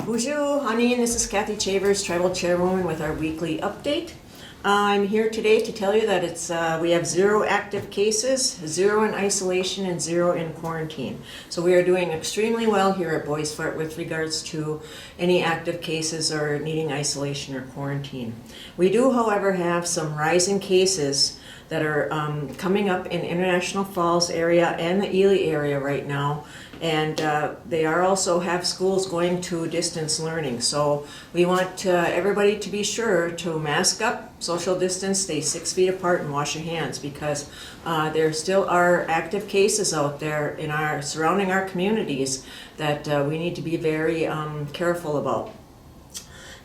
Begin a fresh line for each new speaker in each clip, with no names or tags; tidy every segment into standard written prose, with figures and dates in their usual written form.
Bonjour, honey. This is Kathy Chavers, Tribal Chairwoman, with our weekly update. I'm here today to tell you that we have 0 active cases, 0 in isolation, and 0 in quarantine. So we are doing extremely well here at Bois Forte with regards to any active cases or needing isolation or quarantine. We do, however, have some rising cases that are coming up in International Falls area and the Ely area right now. And they are also have schools going to distance learning. So we want everybody to be sure to mask up, social distance, stay 6 feet apart, and wash your hands, because there still are active cases out there in surrounding our communities that we need to be very careful about.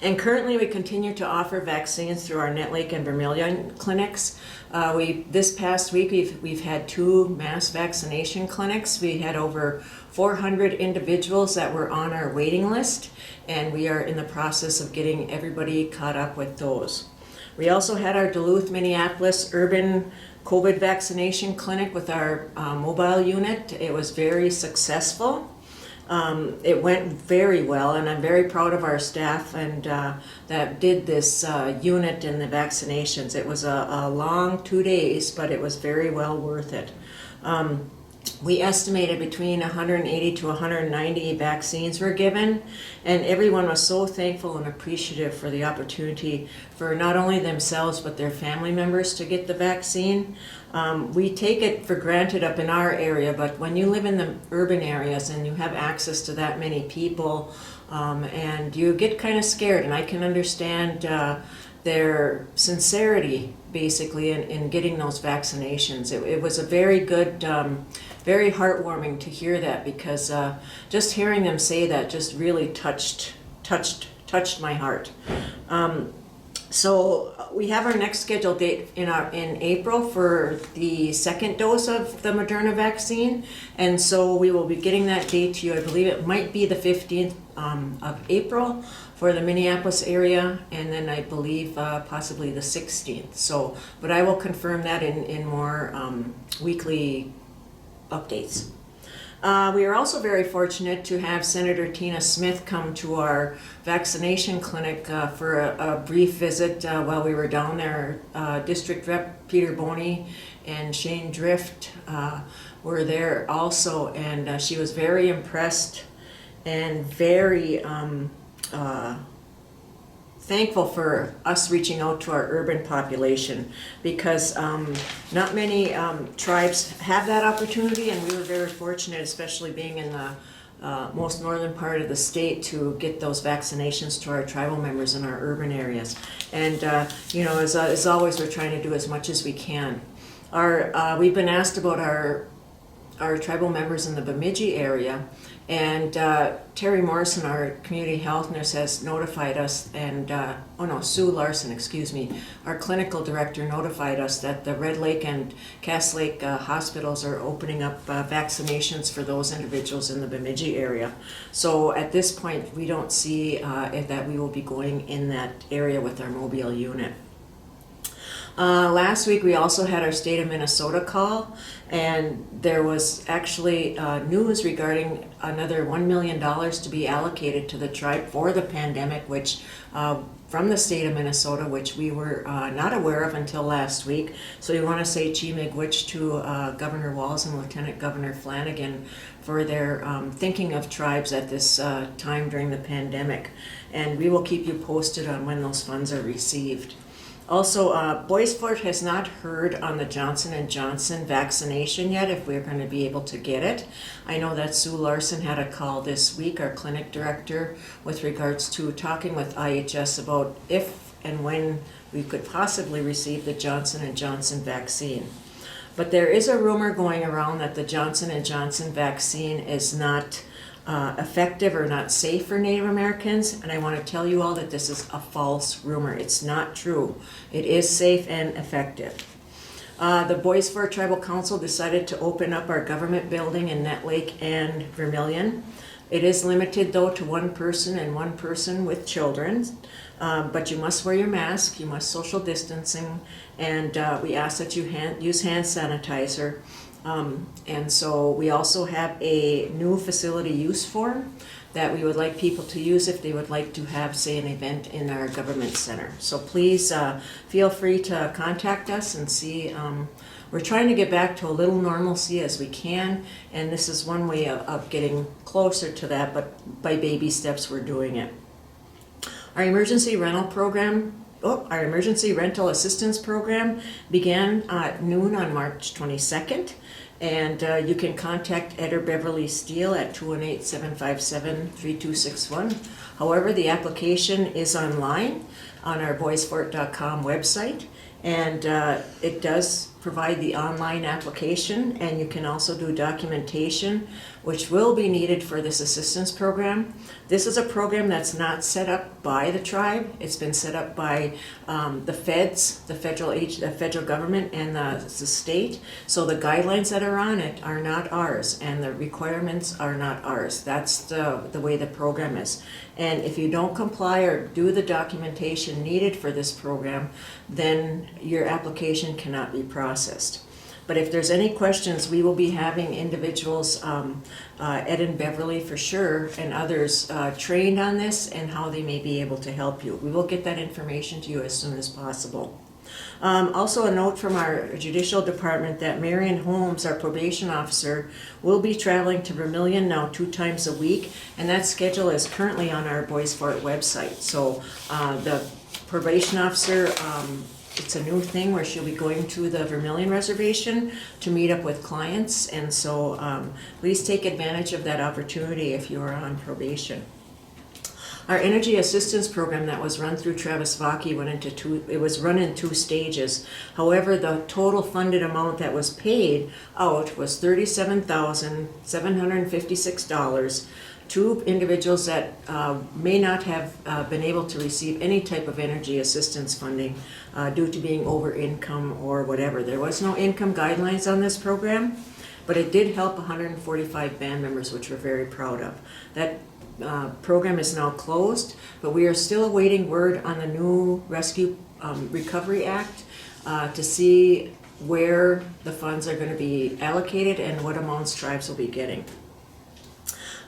And currently we continue to offer vaccines through our Nett Lake and Vermilion clinics. This past week we've had 2 mass vaccination clinics. We had over 400 individuals that were on our waiting list, and we are in the process of getting everybody caught up with those. We also had our Duluth, Minneapolis urban COVID vaccination clinic with our mobile unit. It was very successful. It went very well, and I'm very proud of our staff and that did this unit and the vaccinations. It was a long 2 days, but it was very well worth it. We estimated between 180 to 190 vaccines were given, and everyone was so thankful and appreciative for the opportunity for not only themselves but their family members to get the vaccine. We take it for granted up in our area, but when you live in the urban areas and you have access to that many people, and you get kind of scared, and I can understand their sincerity basically in getting those vaccinations. It was a very good, very heartwarming to hear that, because just hearing them say that just really touched my heart. So we have our next scheduled date in April for the 2nd dose of the Moderna vaccine, and so we will be getting that date to you. I believe it might be the 15th of April for the Minneapolis area, and then I believe possibly the 16th. So, but I will confirm that in more weekly updates. We are also very fortunate to have Senator Tina Smith come to our vaccination clinic for a brief visit while we were down there. District Rep Peter Boney and Shane Drift were there also, and she was very impressed and very thankful for us reaching out to our urban population, because not many tribes have that opportunity, and we were very fortunate, especially being in the most northern part of the state, to get those vaccinations to our tribal members in our urban areas. And you know, as always, we're trying to do as much as we can. We've been asked about our tribal members in the Bemidji area, and Terry Morrison, our community health nurse, has notified us, and Sue Larson, excuse me, our clinical director, notified us that the Red Lake and Cass Lake hospitals are opening up vaccinations for those individuals in the Bemidji area. So at this point, we don't see that we will be going in that area with our mobile unit. Last week we also had our state of Minnesota call, and there was actually news regarding another $1 million to be allocated to the tribe for the pandemic, which from the state of Minnesota, which we were not aware of until last week. So we want to say Chi-Miigwech to Governor Walz and Lieutenant Governor Flanagan for their thinking of tribes at this time during the pandemic, and we will keep you posted on when those funds are received. Also, Bois Forte has not heard on the Johnson & Johnson vaccination yet, if we're going to be able to get it. I know that Sue Larson had a call this week, our clinic director, with regards to talking with IHS about if and when we could possibly receive the Johnson & Johnson vaccine. But there is a rumor going around that the Johnson & Johnson vaccine is not effective or not safe for Native Americans, and I want to tell you all that this is a false rumor. It's not true. It is safe and effective. The Bois Forte Tribal Council decided to open up our government building in Nett Lake and Vermilion. It is limited though to 1 person and 1 person with children, but you must wear your mask, you must social distancing, and we ask that you use hand sanitizer. And so we also have a new facility use form that we would like people to use if they would like to have, say, an event in our government center. So please feel free to contact us and see. We're trying to get back to a little normalcy as we can, and this is one way of getting closer to that, but by baby steps we're doing it. Our emergency rental assistance program began at noon on March 22nd. And you can contact Ed or Beverly Steele at 218-757-3261. However, the application is online on our boysfort.com website, and it does provide the online application, and you can also do documentation, which will be needed for this assistance program. This is a program that's not set up by the tribe. It's been set up by the feds, the federal government, and the state. So the guidelines that are on it are not ours, and the requirements are not ours. That's the way the program is. And if you don't comply or do the documentation needed for this program, then your application cannot be processed. But if there's any questions, we will be having individuals, Ed and Beverly for sure, and others trained on this and how they may be able to help you. We will get that information to you as soon as possible. Also a note from our judicial department that Marion Holmes, our probation officer, will be traveling to Vermilion now 2 times a week, and that schedule is currently on our Boys Fort website. So the probation officer, it's a new thing where she'll be going to the Vermilion Reservation to meet up with clients, and so please take advantage of that opportunity if you are on probation. Our energy assistance program that was run through Travis Vaki was run in 2 stages. However, the total funded amount that was paid out was $37,756 to individuals that may not have been able to receive any type of energy assistance funding due to being over income or whatever. There was no income guidelines on this program, but it did help 145 band members, which we're very proud of. That program is now closed, but we are still awaiting word on the new Rescue Recovery Act to see where the funds are going to be allocated and what amounts tribes will be getting.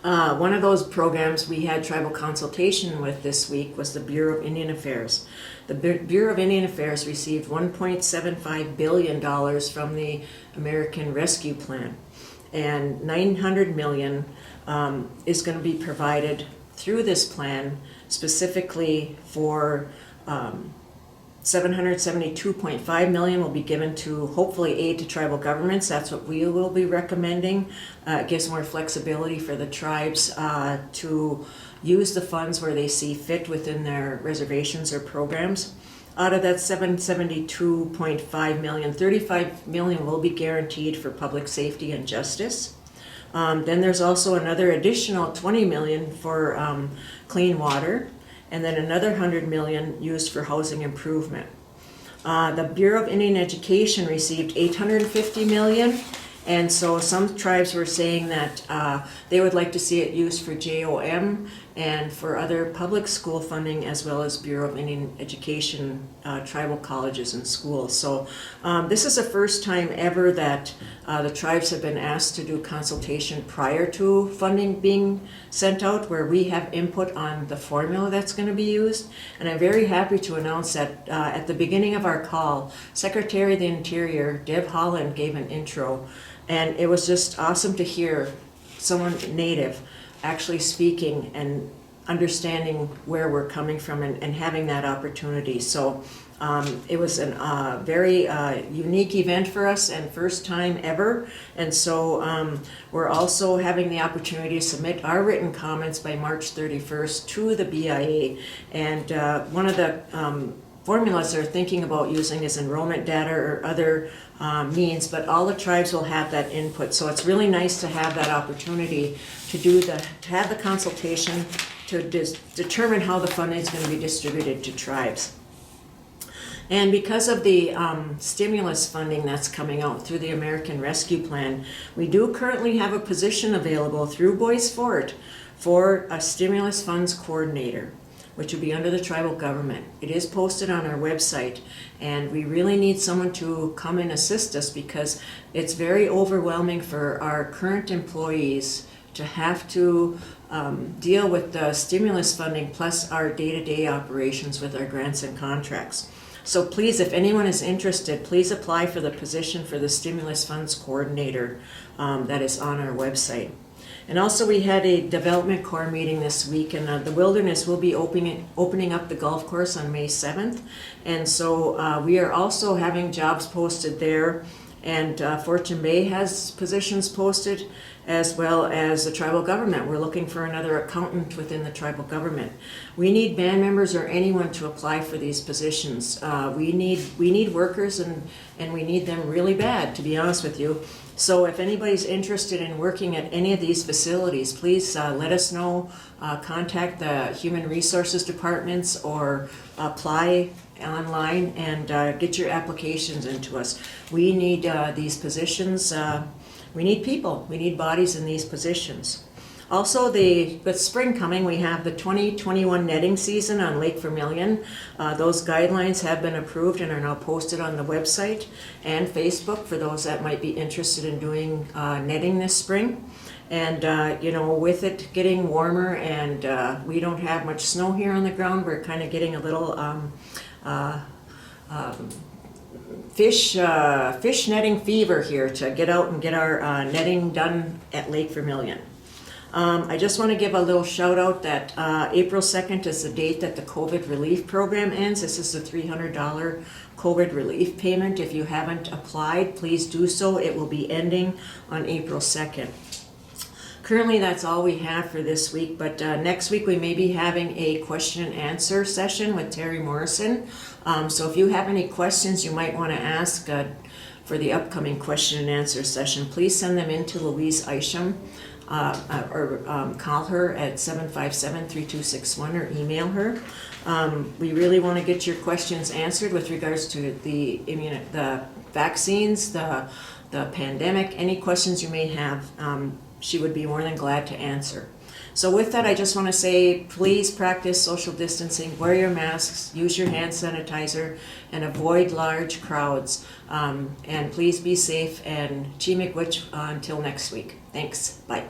One of those programs we had tribal consultation with this week was the Bureau of Indian Affairs. The Bureau of Indian Affairs received $1.75 billion from the American Rescue Plan, and $900 million is going to be provided through this plan specifically for $772.5 million will be given to hopefully aid to tribal governments. That's what we will be recommending. It gives more flexibility for the tribes to use the funds where they see fit within their reservations or programs. Out of that $772.5 million, $35 million will be guaranteed for public safety and justice. Then there's also another additional $20 million for clean water, and then another $100 million used for housing improvement. The Bureau of Indian Education received $850 million, and so some tribes were saying that they would like to see it used for JOM and for other public school funding, as well as Bureau of Indian Education tribal colleges and schools. So this is the first time ever that the tribes have been asked to do consultation prior to funding being sent out, where we have input on the formula that's going to be used. And I'm very happy to announce that at the beginning of our call, Secretary of the Interior, Deb Holland, gave an intro, and it was just awesome to hear someone native actually speaking and understanding where we're coming from and having that opportunity. So it was a very unique event for us and first time ever. And so we're also having the opportunity to submit our written comments by March 31st to the BIA. And one of the formulas they're thinking about using is enrollment data or other means, but all the tribes will have that input. So it's really nice to have that opportunity to have the consultation to determine how the funding is going to be distributed to tribes. And because of the stimulus funding that's coming out through the American Rescue Plan, we do currently have a position available through Boys Fort for a stimulus funds coordinator. which would be under the tribal government. It is posted on our website, and we really need someone to come and assist us because it's very overwhelming for our current employees to have to deal with the stimulus funding plus our day-to-day operations with our grants and contracts. So please, if anyone is interested, please apply for the position for the stimulus funds coordinator that is on our website. And also we had a development core meeting this week, and the Wilderness will be opening up the golf course on May 7th. And so we are also having jobs posted there, and Fortune Bay has positions posted, as well as the tribal government. We're looking for another accountant within the tribal government. We need band members or anyone to apply for these positions. We need workers, and we need them really bad, to be honest with you. So if anybody's interested in working at any of these facilities, please let us know. Contact the Human Resources Departments or apply online and get your applications into us. We need these positions. We need people. We need bodies in these positions. Also, with spring coming, we have the 2021 netting season on Lake Vermilion. Those guidelines have been approved and are now posted on the website and Facebook for those that might be interested in doing netting this spring. And with it getting warmer and we don't have much snow here on the ground, we're kind of getting a little fish netting fever here to get out and get our netting done at Lake Vermilion. I just want to give a little shout out that April 2nd is the date that the COVID relief program ends. This is the $300 COVID relief payment. If you haven't applied, please do so. It will be ending on April 2nd. Currently, that's all we have for this week, but next week we may be having a question and answer session with Terry Morrison. So if you have any questions you might want to ask for the upcoming question and answer session, please send them in to Louise Isham or call her at 757-3261 or email her. We really want to get your questions answered with regards to the vaccines, the pandemic, any questions you may have. She would be more than glad to answer. So with that, I just want to say, please practice social distancing, wear your masks, use your hand sanitizer, and avoid large crowds. And please be safe, and Chi Miigwech until next week. Thanks. Bye.